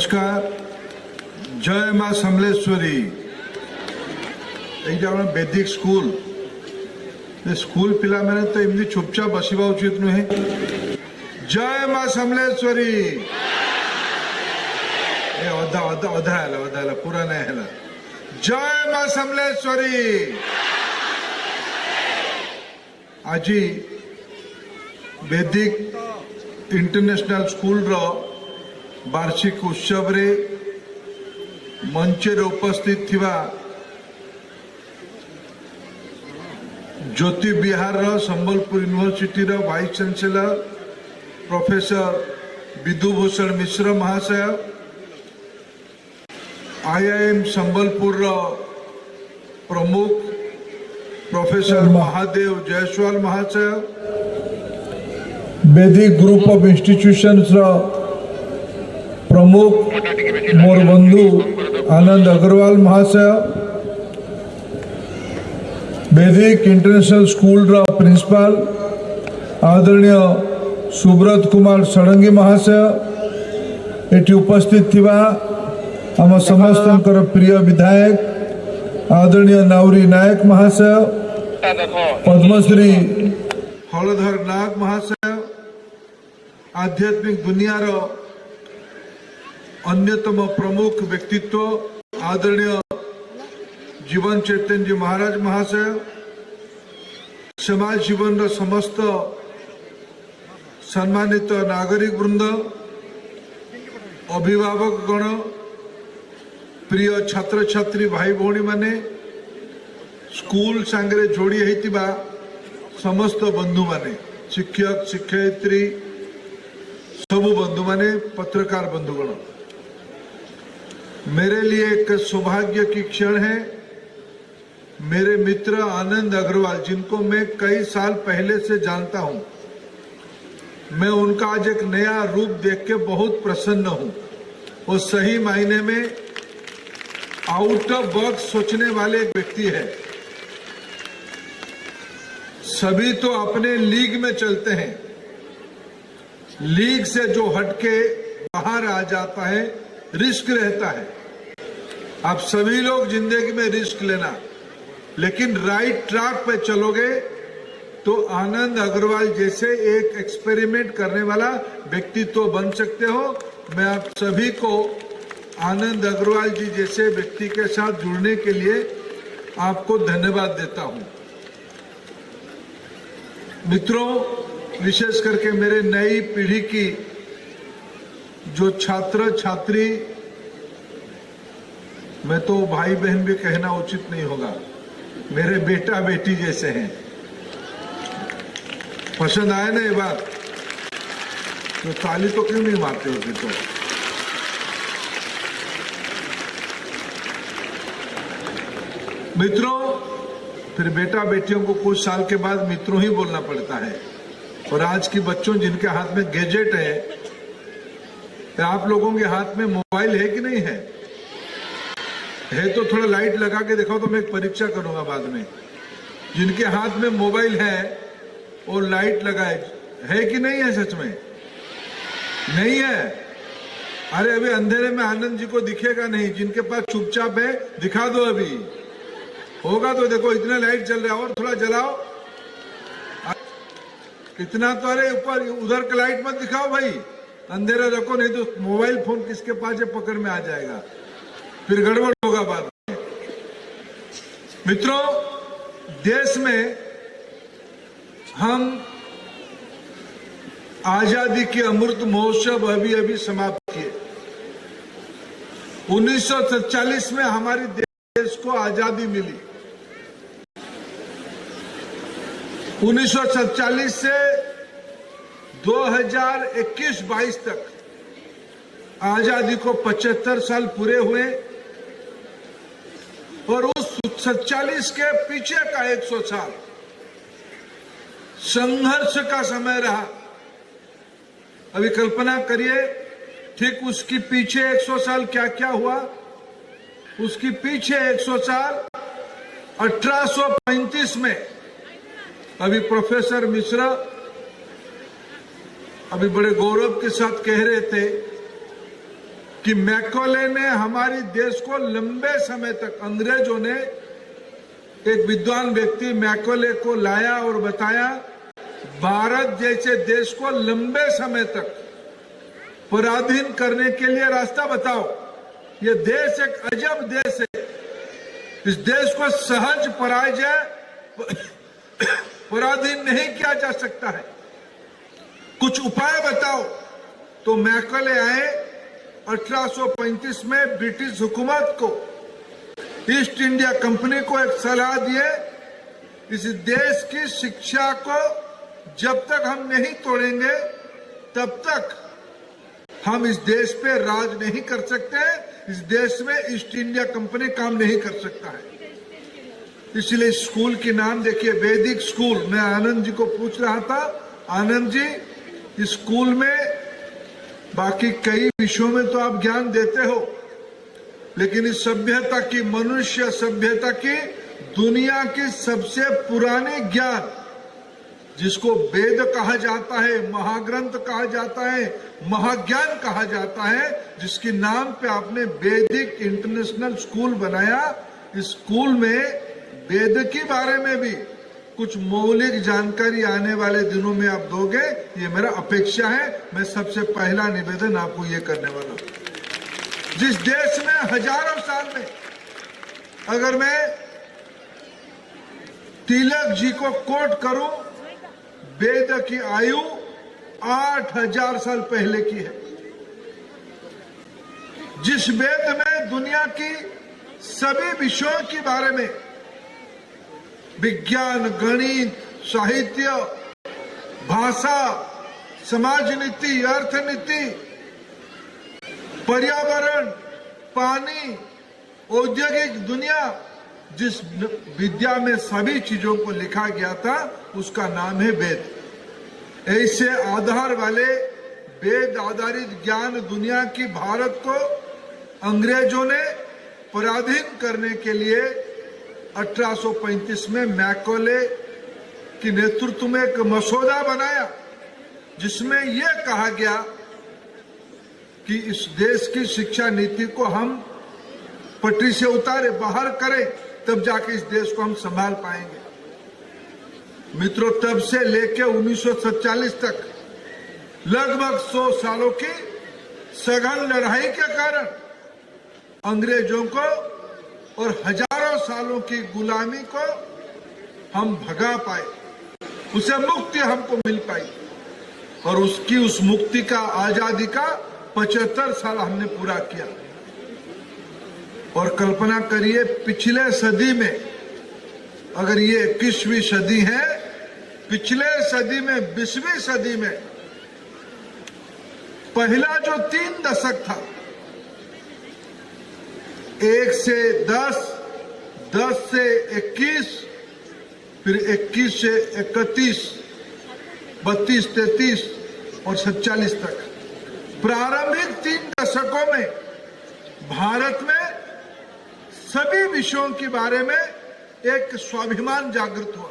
नमस्कार। जय मां समलेश्वरी। वैदिक स्कूल स्कूल पिला मैंने तो इमती चुपचाप बसवा उचित नुहे। जय मां समलेश्वरी। अधा अधा अधा है पूरा नहीं है। जय मां समलेश्वरी। आज वैदिक इंटरनेशनल स्कूल रो वार्षिक उत्सव रे मंच रे उपस्थित थिबा ज्योति बिहार रो संबलपुर यूनिवर्सिटी रो वाइस चांसलर प्रोफेसर विधुभूषण मिश्र महाशय, IIM संबलपुर रो प्रमुख प्रोफेसर महादेव जयसवाल महाशय, वैदिक ग्रुप ऑफ इंस्टीट्यूशंस रो प्रमुख मोर बंधु आनंद अग्रवाल महाशय, वैदिक इंटरनेशनल स्कूल रो प्रिंसिपल आदरणीय सुब्रत कुमार षडंगी महाशय, एटी उपस्थित थिबा आम समस्तंकर प्रिय विधायक आदरणीय नाउरी नायक महाशय, पद्मश्री हलधर नाग महाशय, आध्यात्मिक दुनिया रो अन्यतम प्रमुख व्यक्तित्व आदरणीय जीवन चैतन्य जी महाराज महाशय, समाज जीवन रो समस्त सम्मानित नागरिक वृंद, अभिभावक गण, प्रिय छात्र छात्री भाई भौणी माने, स्कूल सांगरे जोड़ी होइतिबा समस्त बंधु माने, शिक्षक शिक्षयित्री सबु बंधु माने, पत्रकार बंधुगण, मेरे लिए एक सौभाग्य की क्षण है। मेरे मित्र आनंद अग्रवाल, जिनको मैं कई साल पहले से जानता हूं, मैं उनका आज एक नया रूप देख के बहुत प्रसन्न हूं। वो सही मायने में आउट ऑफ बॉक्स सोचने वाले एक व्यक्ति है। सभी तो अपने लीग में चलते हैं, लीग से जो हटके बाहर आ जाता है रिस्क रहता है। आप सभी लोग जिंदगी में रिस्क लेना, लेकिन राइट ट्रैक पे चलोगे तो आनंद अग्रवाल जैसे एक एक्सपेरिमेंट करने वाला व्यक्तित्व बन सकते हो। मैं आप सभी को आनंद अग्रवाल जी जैसे व्यक्ति के साथ जुड़ने के लिए आपको धन्यवाद देता हूं। मित्रों, विशेष करके मेरे नई पीढ़ी की जो छात्र छात्री, मैं तो भाई बहन भी कहना उचित नहीं होगा, मेरे बेटा बेटी जैसे हैं। पसंद आए ना ये बात? तो ताली तो क्यों नहीं मारते हो? तो मित्रों, फिर बेटा बेटियों को कुछ साल के बाद मित्रों ही बोलना पड़ता है। और आज की बच्चों जिनके हाथ में गैजेट है, आप लोगों के हाथ में मोबाइल है कि नहीं है? है तो थोड़ा लाइट लगा के दिखाओ, तो मैं एक परीक्षा करूंगा बाद में। जिनके हाथ में मोबाइल है और लाइट लगाए, है कि नहीं है? सच में नहीं है? अरे अभी अंधेरे में आनंद जी को दिखेगा नहीं। जिनके पास चुपचाप है दिखा दो, अभी होगा तो देखो। इतना लाइट चल रहा है, और थोड़ा जलाओ। इतना तो, अरे ऊपर उधर का लाइट मत दिखाओ भाई, अंधेरा रखो, नहीं तो मोबाइल फोन किसके पास है पकड़ में आ जाएगा, फिर गड़बड़ होगा बाद में। मित्रों, देश में हम आजादी के अमृत महोत्सव अभी समाप्त किए। 1947 में हमारे देश को आजादी मिली। 1947 से 2021-22 तक आजादी को 75 साल पूरे हुए, और उस 47 के पीछे का 100 साल संघर्ष का समय रहा। अभी कल्पना करिए, ठीक उसकी पीछे 100 साल क्या क्या हुआ। उसकी पीछे 100 साल 1835 में, अभी प्रोफेसर मिश्रा अभी बड़े गौरव के साथ कह रहे थे कि मैकॉले ने हमारी देश को लंबे समय तक, अंग्रेजों ने एक विद्वान व्यक्ति मैकॉले को लाया और बताया, भारत जैसे देश को लंबे समय तक पराधीन करने के लिए रास्ता बताओ। ये देश एक अजब देश है। इस देश को सहज पराधीन नहीं किया जा सकता है। कुछ उपाय बताओ। तो मैकॉले आए 1835 में ब्रिटिश हुकूमत को, ईस्ट इंडिया कंपनी को एक सलाह दिए, इस देश की शिक्षा को जब तक हम नहीं तोड़ेंगे तब तक हम इस देश पे राज नहीं कर सकते। इस देश में ईस्ट इंडिया कंपनी काम नहीं कर सकता है। इसलिए स्कूल के नाम देखिए, वैदिक स्कूल। मैं आनंद जी को पूछ रहा था, आनंद जी इस स्कूल में बाकी कई विषयों में तो आप ज्ञान देते हो, लेकिन इस सभ्यता की, मनुष्य सभ्यता की, दुनिया की सबसे पुराने ज्ञान, जिसको वेद कहा जाता है, महाग्रंथ कहा जाता है, महाज्ञान कहा जाता है, जिसके नाम पे आपने वैदिक इंटरनेशनल स्कूल बनाया, इस स्कूल में वेद के बारे में भी कुछ मौलिक जानकारी आने वाले दिनों में आप दोगे, ये मेरा अपेक्षा है। मैं सबसे पहला निवेदन आपको ये करने वाला हूं। जिस देश में हजारों साल में, अगर मैं तिलक जी को कोट करूं, वेद की आयु 8000 साल पहले की है। जिस वेद में दुनिया की सभी विषयों के बारे में, विज्ञान, गणित, साहित्य, भाषा, समाज नीति, अर्थनीति, पर्यावरण, पानी, औद्योगिक दुनिया, जिस विद्या में सभी चीजों को लिखा गया था, उसका नाम है वेद। ऐसे आधार वाले वेद आधारित ज्ञान दुनिया की भारत को अंग्रेजों ने पराधीन करने के लिए 1835 में मैकॉले के नेतृत्व में एक मसौदा बनाया, जिसमें यह कहा गया कि इस देश की शिक्षा नीति को हम पटरी से उतारे, बाहर करें, तब जाके इस देश को हम संभाल पाएंगे। मित्रों, तब से लेके 1947 तक लगभग 100 सालों की सघन लड़ाई के कारण अंग्रेजों को और हजारों सालों की गुलामी को हम भगा पाए, उसे मुक्ति हमको मिल पाई, और उस मुक्ति का, आजादी का 75 साल हमने पूरा किया। और कल्पना करिए, पिछले सदी में, अगर ये 21वीं सदी है, पिछले सदी में, 20वीं सदी में पहला जो 3 दशक था, 1 से 10, 10 से 21, फिर 21 से 31, 32, 33 और 47 तक, प्रारंभिक 3 दशकों में भारत में सभी विषयों के बारे में एक स्वाभिमान जागृत हुआ।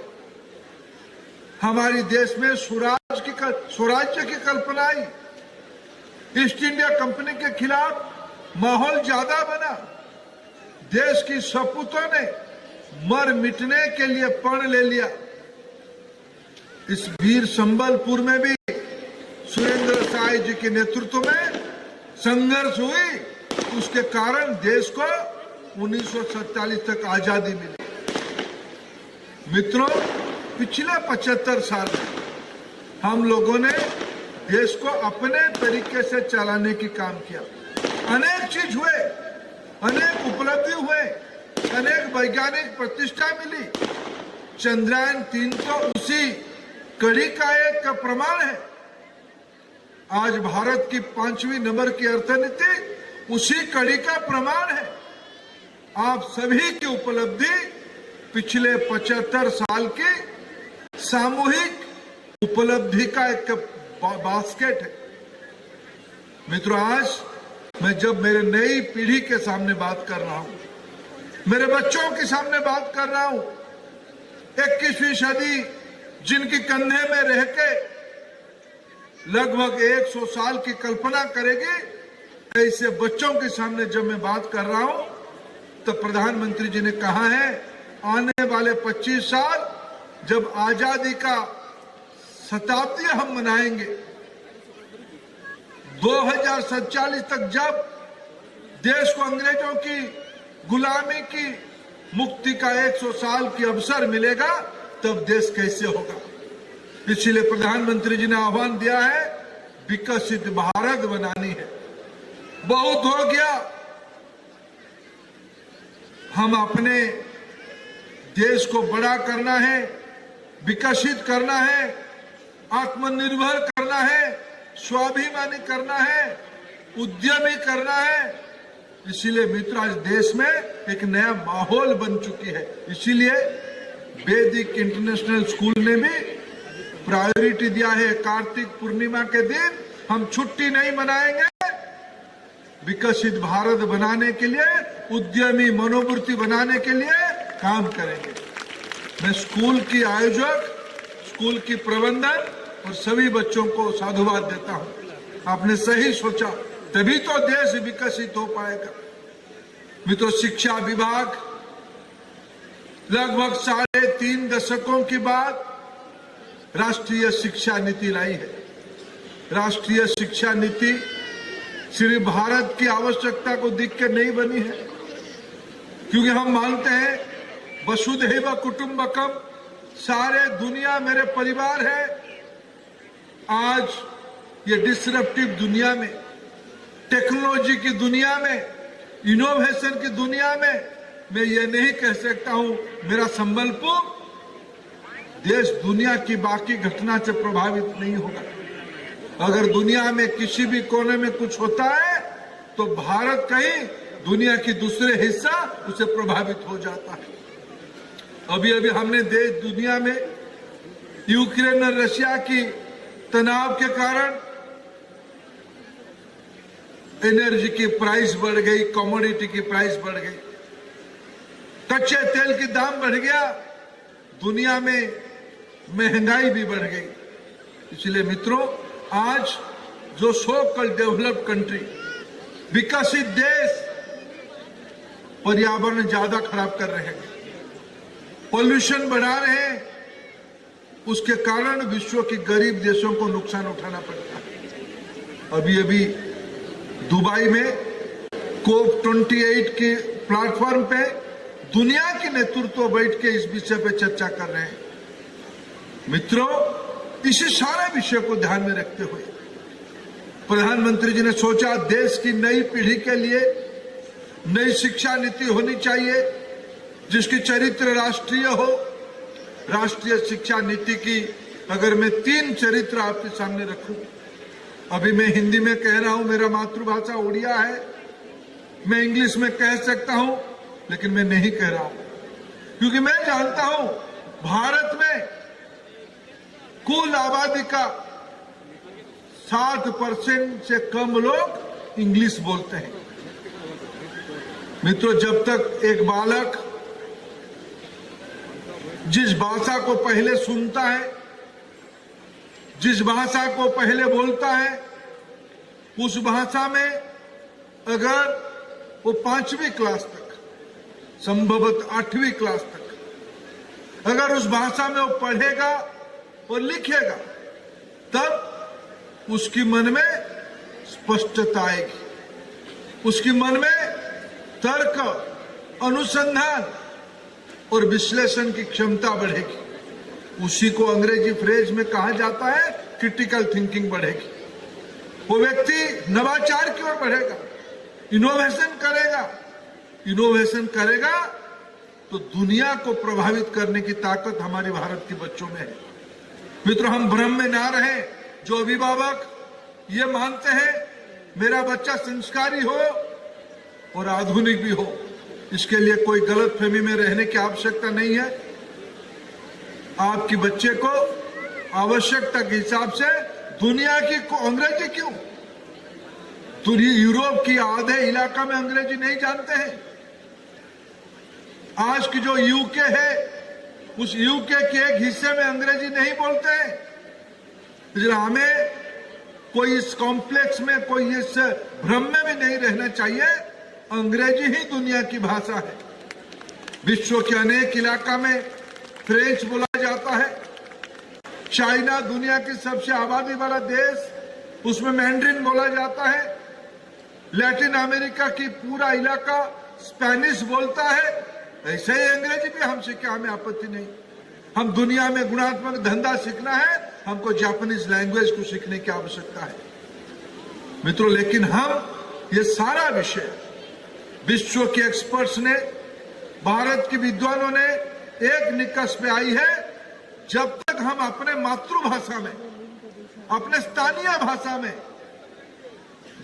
हमारे देश में स्वराज्य की कल्पना आई। ईस्ट इंडिया कंपनी के खिलाफ माहौल ज्यादा बना। देश की सपूतों ने मर मिटने के लिए प्रण ले लिया। इस वीर संबलपुर में भी सुरेंद्र साय जी के नेतृत्व में संघर्ष हुई, उसके कारण देश को 1947 तक आजादी मिली। मित्रों, पिछले 75 साल हम लोगों ने देश को अपने तरीके से चलाने की काम किया। अनेक चीज हुए, अनेक उपलब्धि हुए, अनेक वैज्ञानिक प्रतिष्ठा मिली। चंद्रयान 3 तो उसी कड़ी का एक प्रमाण है। आज भारत की 5वीं नंबर की अर्थनीति उसी कड़ी का प्रमाण है। आप सभी की उपलब्धि पिछले 75 साल की सामूहिक उपलब्धि का एक बास्केट है। मित्रों, आज मैं जब मेरे नई पीढ़ी के सामने बात कर रहा हूं, मेरे बच्चों के सामने बात कर रहा हूं, 21वीं सदी जिनकी कंधे में रह के लगभग 100 साल की कल्पना करेगी, ऐसे बच्चों के सामने जब मैं बात कर रहा हूं तो प्रधानमंत्री जी ने कहा है आने वाले 25 साल जब आजादी का शताब्दी हम मनाएंगे, 2047 तक जब देश को अंग्रेजों की गुलामी की मुक्ति का 100 साल की अवसर मिलेगा, तब देश कैसे होगा। इसलिए प्रधानमंत्री जी ने आह्वान दिया है विकसित भारत बनानी है। बहुत हो गया, हम अपने देश को बड़ा करना है, विकसित करना है, आत्मनिर्भर करना है, स्वाभिमानी करना है, उद्यमी करना है। इसीलिए मित्र आज देश में एक नया माहौल बन चुकी है। इसीलिए वैदिक इंटरनेशनल स्कूल ने भी प्रायोरिटी दिया है। कार्तिक पूर्णिमा के दिन हम छुट्टी नहीं मनाएंगे, विकसित भारत बनाने के लिए, उद्यमी मनोवृत्ति बनाने के लिए काम करेंगे। मैं स्कूल की आयोजक, स्कूल की प्रबंधन और सभी बच्चों को साधुवाद देता हूं। आपने सही सोचा, तभी तो देश विकसित हो पाएगा। मित्रों, शिक्षा विभाग लगभग 3.5 दशकों के बाद राष्ट्रीय शिक्षा नीति लाई है। राष्ट्रीय शिक्षा नीति सिर्फ भारत की आवश्यकता को देख के नहीं बनी है, क्योंकि हम मानते हैं वसुधैव कुटुंबकम, सारे दुनिया मेरे परिवार है। आज ये डिसरप्टिव दुनिया में, टेक्नोलॉजी की दुनिया में, इनोवेशन की दुनिया में मैं ये नहीं कह सकता हूं मेरा संबलपुर देश दुनिया की बाकी घटना से प्रभावित नहीं होगा। अगर दुनिया में किसी भी कोने में कुछ होता है तो भारत कहीं दुनिया की दूसरे हिस्सा उसे प्रभावित हो जाता है। अभी अभी हमने देश दुनिया में यूक्रेन और रशिया की तनाव के कारण एनर्जी की प्राइस बढ़ गई, कमोडिटी की प्राइस बढ़ गई, कच्चे तेल की दाम बढ़ गया, दुनिया में महंगाई भी बढ़ गई। इसलिए मित्रों, आज जो सो कॉल्ड डेवलप्ड कंट्री, विकसित देश पर्यावरण ज्यादा खराब कर रहे हैं, पोल्यूशन बढ़ा रहे हैं, उसके कारण विश्व के गरीब देशों को नुकसान उठाना पड़ता है। अभी अभी दुबई में कोप 28 के प्लेटफॉर्म पे दुनिया के नेतृत्व बैठ के इस विषय पे चर्चा कर रहे हैं। मित्रों, इसी सारे विषय को ध्यान में रखते हुए प्रधानमंत्री जी ने सोचा देश की नई पीढ़ी के लिए नई शिक्षा नीति होनी चाहिए, जिसकी चरित्र राष्ट्रीय हो। राष्ट्रीय शिक्षा नीति की अगर मैं 3 चरित्र आपके सामने रखूं, अभी मैं हिंदी में कह रहा हूं, मेरा मातृभाषा उड़िया है, मैं इंग्लिश में कह सकता हूं, लेकिन मैं नहीं कह रहा हूं, क्योंकि मैं जानता हूं भारत में कुल आबादी का 60% से कम लोग इंग्लिश बोलते हैं। मित्रों, जब तक एक बालक जिस भाषा को पहले सुनता है, जिस भाषा को पहले बोलता है, उस भाषा में अगर वो 5वीं क्लास तक, संभवतः 8वीं क्लास तक अगर उस भाषा में वो पढ़ेगा और लिखेगा, तब उसकी मन में स्पष्टता आएगी, उसकी मन में तर्क, अनुसंधान और विश्लेषण की क्षमता बढ़ेगी। उसी को अंग्रेजी फ्रेज में कहा जाता है क्रिटिकल थिंकिंग बढ़ेगी। वो व्यक्ति नवाचार की ओर बढ़ेगा, इनोवेशन करेगा। इनोवेशन करेगा तो दुनिया को प्रभावित करने की ताकत हमारे भारत के बच्चों में है। मित्रों, हम भ्रम में ना रहें। जो अभिभावक ये मानते हैं मेरा बच्चा संस्कारी हो और आधुनिक भी हो, इसके लिए कोई गलतफहमी में रहने की आवश्यकता नहीं है। आपके बच्चे को आवश्यकता के हिसाब से दुनिया की अंग्रेजी क्यों, यूरोप की आधे इलाका में अंग्रेजी नहीं जानते हैं। आज की जो यूके है, उस यूके के एक हिस्से में अंग्रेजी नहीं बोलते हैं। इसलिए हमें कोई इस कॉम्प्लेक्स में, कोई इस भ्रम में भी नहीं रहना चाहिए। अंग्रेजी ही दुनिया की भाषा है। विश्व के अनेक इलाका में फ्रेंच बोला जाता है। चाइना दुनिया की सबसे आबादी वाला देश, उसमें मैंड्रिन बोला जाता है। लैटिन अमेरिका की पूरा इलाका स्पेनिश बोलता है। ऐसे ही अंग्रेजी भी हमसे क्या, हमें आपत्ति नहीं। हम दुनिया में गुणात्मक धंधा सीखना है, हमको जापानीज लैंग्वेज को सीखने की आवश्यकता है मित्रों। लेकिन हम ये सारा विषय विश्व के एक्सपर्ट्स ने, भारत के विद्वानों ने एक निष्कर्ष पे आई है, जब तक हम अपने मातृभाषा में, अपने स्थानीय भाषा में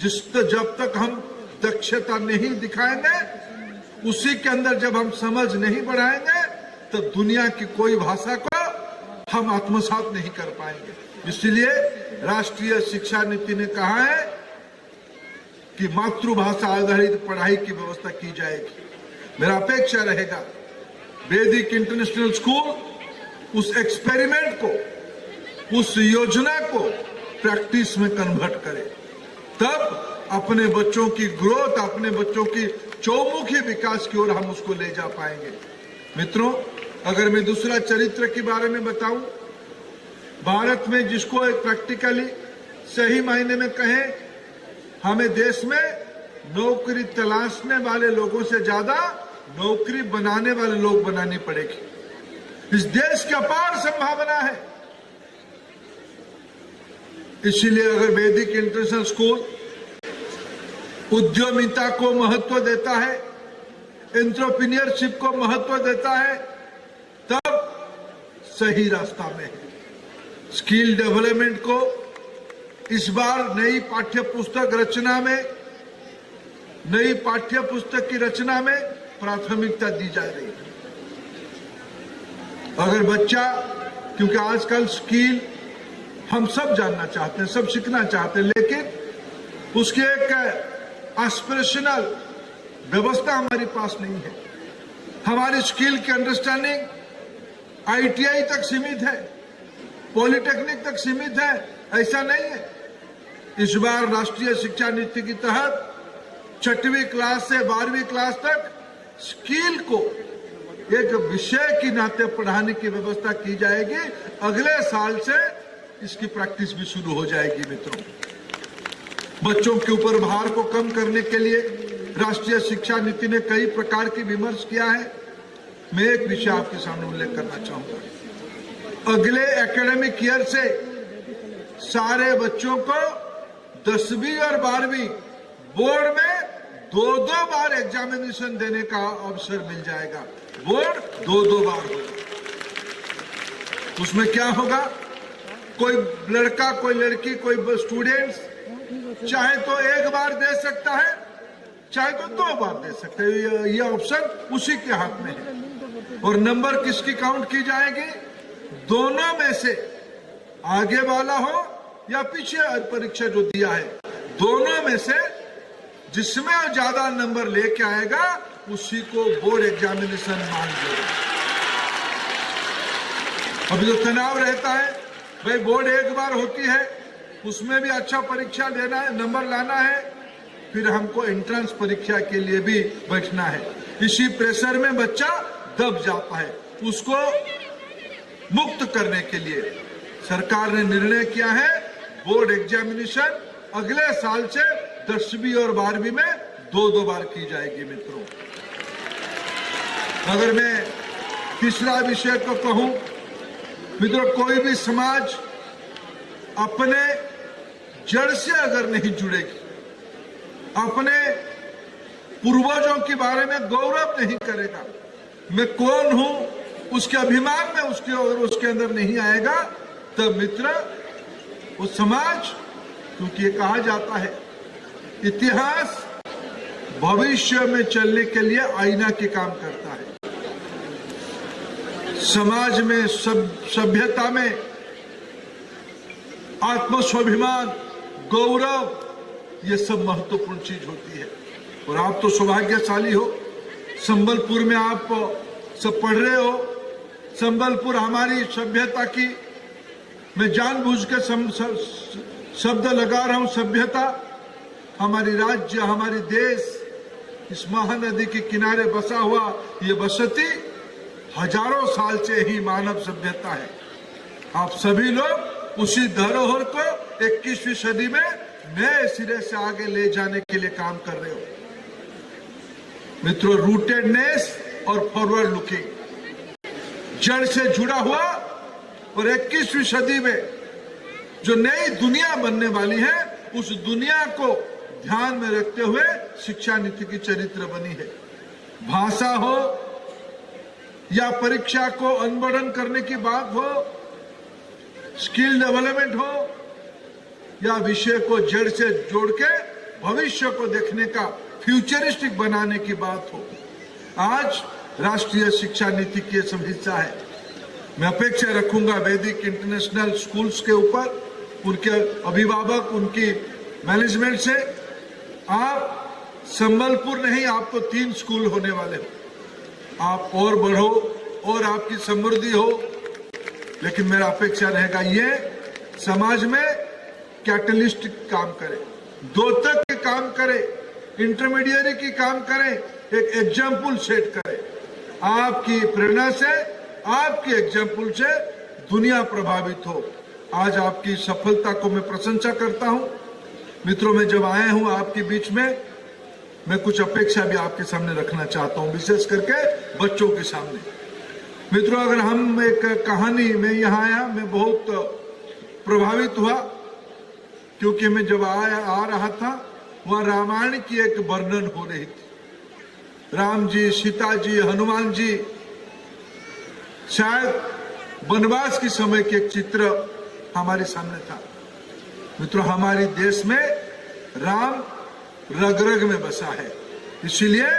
जब तक हम दक्षता नहीं दिखाएंगे, उसी के अंदर जब हम समझ नहीं बढ़ाएंगे, तब दुनिया की कोई भाषा को हम आत्मसात नहीं कर पाएंगे। इसलिए राष्ट्रीय शिक्षा नीति ने कहा है कि मातृभाषा आधारित पढ़ाई की व्यवस्था की जाएगी। मेरा अपेक्षा रहेगा वैदिक इंटरनेशनल स्कूल उस एक्सपेरिमेंट को, उस योजना को प्रैक्टिस में कन्वर्ट करे, तब अपने बच्चों की ग्रोथ, अपने बच्चों की चौमुखी विकास की ओर हम उसको ले जा पाएंगे। मित्रों, अगर मैं दूसरा चरित्र के बारे में बताऊं, भारत में जिसको एक प्रैक्टिकली सही मायने में कहें, हमें देश में नौकरी तलाशने वाले लोगों से ज्यादा नौकरी बनाने वाले लोग बनानी पड़ेगी। इस देश की अपार संभावना है। इसीलिए अगर वैदिक इंटरनेशनल स्कूल उद्यमिता को महत्व देता है, एंटरप्रेन्योरशिप को महत्व देता है, तब सही रास्ता में है। स्किल डेवलपमेंट को इस बार नई पाठ्य पुस्तक रचना में, नई पाठ्य पुस्तक की रचना में प्राथमिकता दी जा रही है। अगर बच्चा, क्योंकि आजकल स्किल हम सब जानना चाहते हैं, सब सीखना चाहते हैं, लेकिन उसकी एक एस्पिरेशनल व्यवस्था हमारे पास नहीं है। हमारी स्किल की अंडरस्टैंडिंग आईटीआई तक सीमित है, पॉलिटेक्निक तक सीमित है, ऐसा नहीं है। इस बार राष्ट्रीय शिक्षा नीति के तहत 6वीं क्लास से 12वीं क्लास तक स्किल को एक विषय की नाते पढ़ाने की व्यवस्था की जाएगी। अगले साल से इसकी प्रैक्टिस भी शुरू हो जाएगी। मित्रों, बच्चों के ऊपर भार को कम करने के लिए राष्ट्रीय शिक्षा नीति ने कई प्रकार की विमर्श किया है। मैं एक विषय आपके सामने उल्लेख करना चाहूंगा। अगले एकेडमिक ईयर से सारे बच्चों को 10वीं और 12वीं बोर्ड में 2-2 बार एग्जामिनेशन देने का अवसर मिल जाएगा। बोर्ड 2-2 बार होगा। उसमें क्या होगा, कोई लड़का, कोई लड़की, कोई स्टूडेंट्स चाहे तो 1 बार दे सकता है, चाहे तो 2 बार दे सकते हैं। ये ऑप्शन उसी के हाथ में है। और नंबर किसकी काउंट की जाएगी? दोनों में से आगे वाला हो या पीछे परीक्षा जो दिया है, दोनों में से जिसमें ज्यादा नंबर लेके आएगा उसी को बोर्ड एग्जामिनेशन मान लेगा। अभी जो तनाव रहता है, भाई बोर्ड 1 बार होती है, उसमें भी अच्छा परीक्षा देना है, नंबर लाना है, फिर हमको एंट्रेंस परीक्षा के लिए भी बैठना है। इसी प्रेशर में बच्चा दब जाता है। उसको मुक्त करने के लिए सरकार ने निर्णय किया है, बोर्ड एग्जामिनेशन अगले साल से 10वीं और 12वीं में 2-2 बार की जाएगी। मित्रों, अगर मैं तीसरा विषय को कहूं, मित्रों, कोई भी समाज अपने जड़ से अगर नहीं जुड़ेगी, अपने पूर्वजों के बारे में गौरव नहीं करेगा, मैं कौन हूं उसके अभिमान में उसके अंदर नहीं आएगा, तब मित्र वो समाज, क्योंकि ये कहा जाता है इतिहास भविष्य में चलने के लिए आईना के काम करता है। समाज में, सभ्यता में आत्मस्वाभिमान, गौरव, ये सब महत्वपूर्ण चीज होती है। और आप तो सौभाग्यशाली हो, संबलपुर में आप सब पढ़ रहे हो। संबलपुर हमारी सभ्यता की, मैं जानबूझ के शब्द लगा रहा हूं सभ्यता। हमारी राज्य, हमारी देश, इस महानदी के किनारे बसा हुआ ये बसती हजारों साल से ही मानव सभ्यता है। आप सभी लोग उसी धरोहर को 21वीं सदी में नए सिरे से आगे ले जाने के लिए काम कर रहे हो। मित्रों, रूटेडनेस और फॉरवर्ड लुकिंग, जड़ से जुड़ा हुआ, और 21वीं सदी में जो नई दुनिया बनने वाली है उस दुनिया को ध्यान में रखते हुए शिक्षा नीति की चरित्र बनी है। भाषा हो या परीक्षा को अनबर्डन करने की बात हो, स्किल डेवलपमेंट हो या विषय को जड़ से जोड़ के भविष्य को देखने का फ्यूचरिस्टिक बनाने की बात हो, आज राष्ट्रीय शिक्षा नीति की सब हिस्सा है। मैं अपेक्षा रखूंगा वैदिक इंटरनेशनल स्कूल्स के ऊपर, उनके अभिभावक, उनकी मैनेजमेंट से। आप संबलपुर नहीं, आप तो 3 स्कूल होने वाले हो। आप और बढ़ो और आपकी समृद्धि हो, लेकिन मेरा अपेक्षा रहेगा ये समाज में कैटलिस्ट काम करे, द्योतक के काम करे, इंटरमीडिएरी की काम करे, एक एग्जाम्पल सेट करे। आपकी प्रेरणा से, आपकी एग्जाम्पल से दुनिया प्रभावित हो। आज आपकी सफलता को मैं प्रशंसा करता हूं। मित्रों, मैं जब आया हूं आपके बीच में, मैं कुछ अपेक्षा भी आपके सामने रखना चाहता हूं, विशेष करके बच्चों के सामने। मित्रों, अगर हम एक कहानी में यहाँ आया, मैं बहुत प्रभावित हुआ, क्योंकि मैं जब आ रहा था वहां रामायण की एक वर्णन हो रही थी। राम जी, सीता जी, हनुमान जी, शायद वनवास के समय के एक चित्र हमारे सामने था। मित्रों, हमारे देश में राम रग रग में बसा है, इसीलिए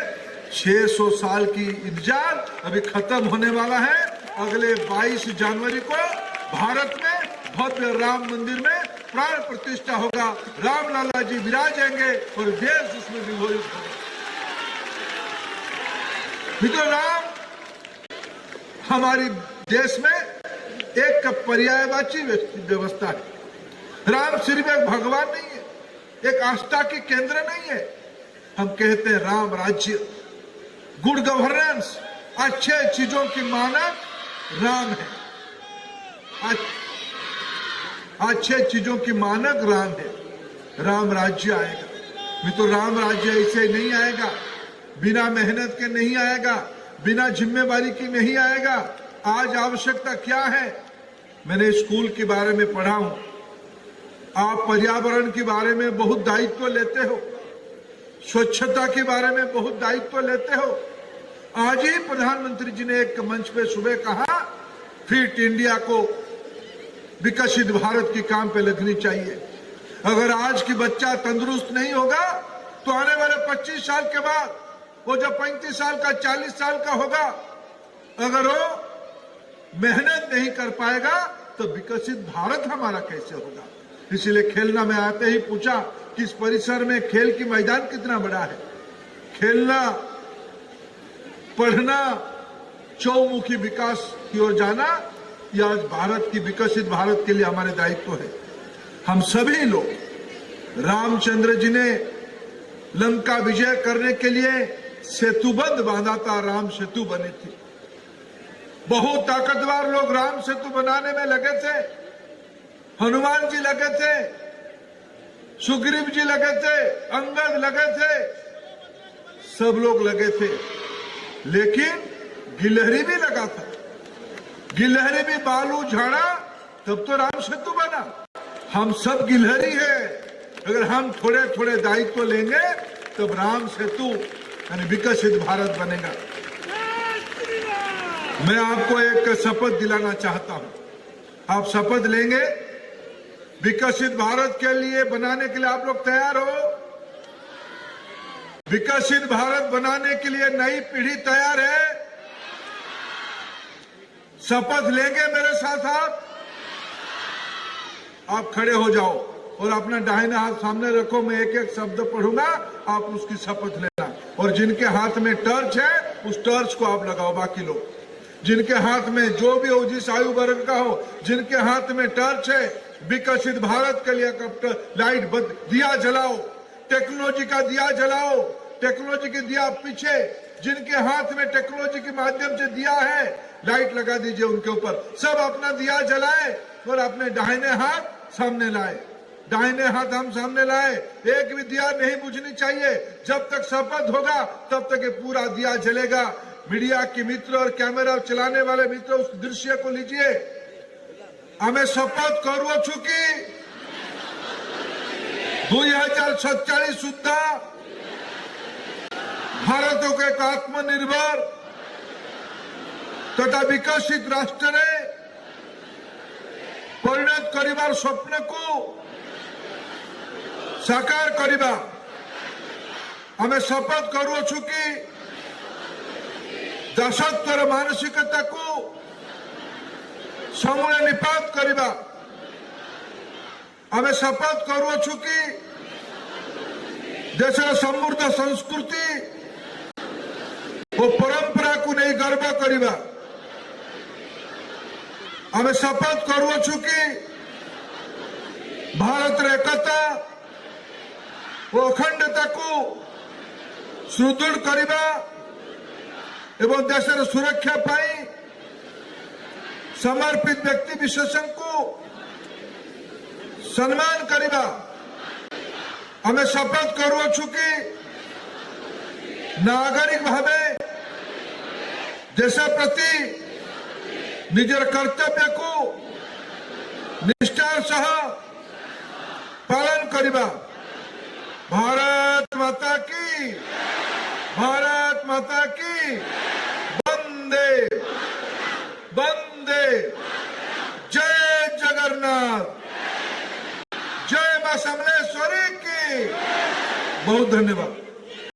600 साल की इंतजार अभी खत्म होने वाला है। अगले 22 जनवरी को भारत में भव्य राम मंदिर में प्राण प्रतिष्ठा होगा। राम लाला जी विराजेंगे और देश उसमें विभोरित होगा। मित्रों, राम हमारी देश में एक पर्यायवाची व्यवस्था है। राम सिर्फ एक भगवान नहीं है, एक आस्था के केंद्र नहीं है। हम कहते हैं राम राज्य, गुड गवर्नेंस, अच्छे चीजों की मानक राम है। अच्छे चीजों की मानक राम है। राम राज्य आएगा। मित्रों, राम राज्य ऐसे नहीं आएगा, बिना मेहनत के नहीं आएगा, बिना जिम्मेवारी की नहीं आएगा। आज आवश्यकता क्या है? मैंने स्कूल के बारे में पढ़ा हूं, आप पर्यावरण के बारे में बहुत दायित्व लेते हो, स्वच्छता के बारे में बहुत दायित्व लेते हो। आज ही प्रधानमंत्री जी ने एक मंच पे सुबह कहा, फिट इंडिया को विकसित भारत के काम पे लगनी चाहिए। अगर आज की बच्चा तंदुरुस्त नहीं होगा तो आने वाले 25 साल के बाद वो जब 35 साल का, 40 साल का होगा, अगर वो मेहनत नहीं कर पाएगा तो विकसित भारत हमारा कैसे होगा? इसीलिए खेलना, मैं आते ही पूछा कि इस परिसर में खेल की मैदान कितना बड़ा है। खेलना, पढ़ना, चौमुखी विकास की ओर जाना, यह आज भारत की विकसित भारत के लिए हमारे दायित्व है। हम सभी लोग, रामचंद्र जी ने लंका विजय करने के लिए सेतुबंध बांधा था, राम सेतु बनी थी। बहुत ताकतवर लोग राम सेतु बनाने में लगे थे। हनुमान जी लगे थे, सुग्रीव जी लगे थे, अंगद लगे थे, सब लोग लगे थे। लेकिन गिलहरी भी लगा था, गिलहरी भी बालू झाड़ा, तब तो राम सेतु बना। हम सब गिलहरी है, अगर हम थोड़े थोड़े दायित्व लेंगे तब राम सेतु यानी विकसित भारत बनेगा। मैं आपको एक शपथ दिलाना चाहता हूं, आप शपथ लेंगे विकसित भारत के लिए, बनाने के लिए आप लोग तैयार हो? विकसित भारत बनाने के लिए नई पीढ़ी तैयार है? शपथ लेंगे मेरे साथ आप खड़े हो जाओ और अपना दाहिना हाथ सामने रखो। मैं एक एक शब्द पढ़ूंगा, आप उसकी शपथ लेना। और जिनके हाथ में टॉर्च है उस टॉर्च को आप लगाओ। बाकी लोग जिनके हाथ में, जो भी हो, जिस आयु वर्ग का हो, जिनके हाथ में टॉर्च है विकसित भारत के लिए लाइट दिया जलाओ, टेक्नोलॉजी का दिया जलाओ। टेक्नोलॉजी के दिया पीछे, जिनके हाथ में टेक्नोलॉजी के माध्यम से दिया है, लाइट लगा दीजिए उनके ऊपर। सब अपना दिया जलाए और अपने दाहिने हाथ सामने लाए। दाहिने हाथ हम सामने लाए, एक भी दिया नहीं बुझनी चाहिए। जब तक शपथ होगा तब तक ये पूरा दिया जलेगा। मीडिया के मित्र और कैमरा चलाने वाले मित्र उस दृश्य को लीजिए। हमें शपथ करू चुकी 2047 सुधा भारत को एक आत्मनिर्भर तथा विकसित राष्ट्र ने परिणत करिबार स्वप्न को साकार करिबा। हमें शपथ करू कि दासत्वर मानसिकता को समूले निपात करिबा। हमें शपथ करू कि देशर समृद्ध संस्कृति और परंपरा को नहीं गर्व करिबा। हमें शपथ करू कि भारत एकता और अखंडता को सुदृढ़ करिबा एवं देशर सुरक्षा पाई समर्पित व्यक्ति विशेषण को सम्मान करिबा। हमें शपथ करू कि नागरिक भावे देश प्रति निजर कर्तव्य को निष्ठार सह पालन करिबा। भारत माता की, भारत माता की, वंदे वंदे। जय जगन्नाथ, जय मां समलेश्वरी की। बहुत धन्यवाद।